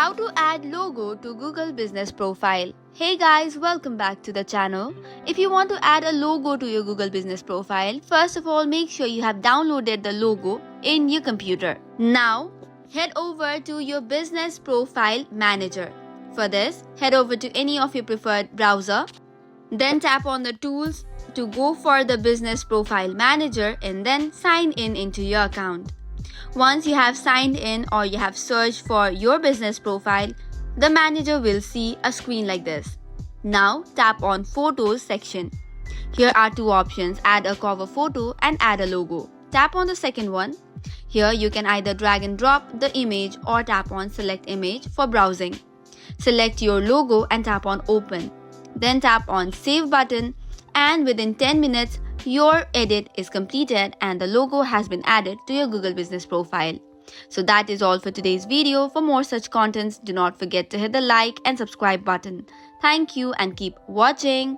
How to add logo to Google Business Profile. Hey guys, welcome back to the channel. If you want to add a logo to your Google Business Profile, first of all make sure you have downloaded the logo in your computer. Now, head over to your Business Profile Manager. For this, head over to any of your preferred browser. Then tap on the tools to go for the Business Profile Manager and then sign in into your account. Once you have signed in or you have searched for your business profile, the manager will see a screen like this. Now tap on Photos section. Here are two options, add a cover photo and add a logo. Tap on the second one. Here you can either drag and drop the image or tap on Select Image for browsing. Select your logo and tap on Open. Then tap on Save button, and within 10 minutes, your edit is completed and the logo has been added to your Google Business Profile. So that is all for today's video. For more such contents, do not forget to hit the like and subscribe button. Thank you and keep watching.